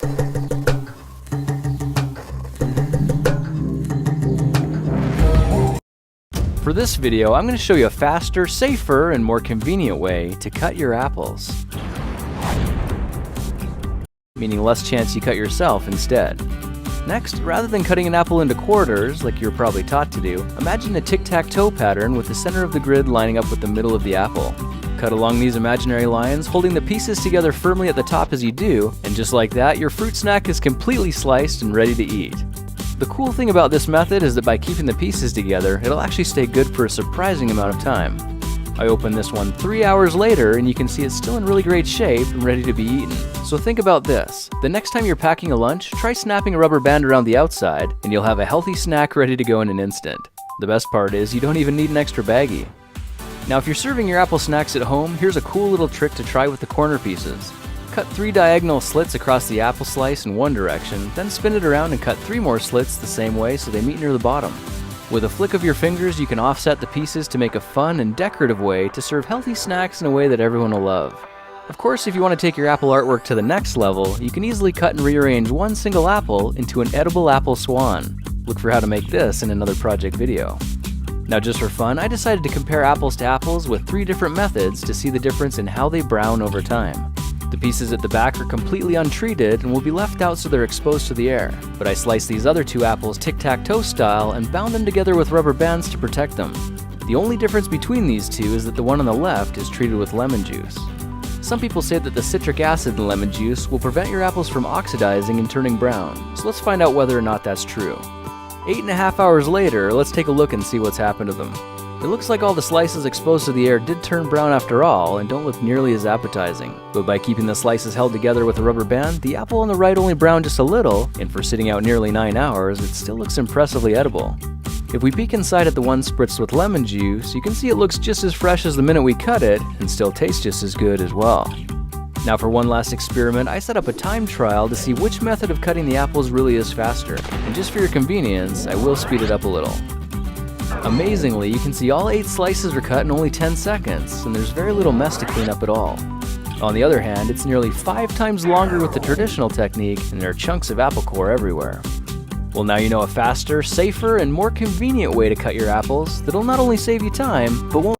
For this video, I'm going to show you a faster, safer, and more convenient way to cut your apples. Meaning less chance you cut yourself instead. Next, rather than cutting an apple into quarters, like you're probably taught to do, imagine a tic-tac-toe pattern with the center of the grid lining up with the middle of the apple. Cut along these imaginary lines, holding the pieces together firmly at the top as you do, and just like that, your fruit snack is completely sliced and ready to eat. The cool thing about this method is that by keeping the pieces together, it'll actually stay good for a surprising amount of time. I opened this one 3 hours later and you can see it's still in really great shape and ready to be eaten. So think about this. The next time you're packing a lunch, try snapping a rubber band around the outside and you'll have a healthy snack ready to go in an instant. The best part is you don't even need an extra baggie. Now if you're serving your apple snacks at home, here's a cool little trick to try with the corner pieces. Cut 3 diagonal slits across the apple slice in one direction, then spin it around and cut 3 more slits the same way so they meet near the bottom. With a flick of your fingers, you can offset the pieces to make a fun and decorative way to serve healthy snacks in a way that everyone will love. Of course, if you want to take your apple artwork to the next level, you can easily cut and rearrange one single apple into an edible apple swan. Look for how to make this in another project video. Now just for fun, I decided to compare apples to apples with 3 different methods to see the difference in how they brown over time. The pieces at the back are completely untreated and will be left out so they're exposed to the air, but I sliced these other 2 apples tic-tac-toe style and bound them together with rubber bands to protect them. The only difference between these 2 is that the one on the left is treated with lemon juice. Some people say that the citric acid in lemon juice will prevent your apples from oxidizing and turning brown, so let's find out whether or not that's true. 8.5 hours later, let's take a look and see what's happened to them. It looks like all the slices exposed to the air did turn brown after all and don't look nearly as appetizing. But by keeping the slices held together with a rubber band, the apple on the right only browned just a little, and for sitting out nearly 9 hours, it still looks impressively edible. If we peek inside at the one spritzed with lemon juice, you can see it looks just as fresh as the minute we cut it, and still tastes just as good as well. Now for one last experiment, I set up a time trial to see which method of cutting the apples really is faster, and just for your convenience, I will speed it up a little. Amazingly, you can see all 8 slices were cut in only 10 seconds, and there's very little mess to clean up at all. On the other hand, it's nearly 5 times longer with the traditional technique, and there are chunks of apple core everywhere. Well, now you know a faster, safer, and more convenient way to cut your apples that'll not only save you time, but won't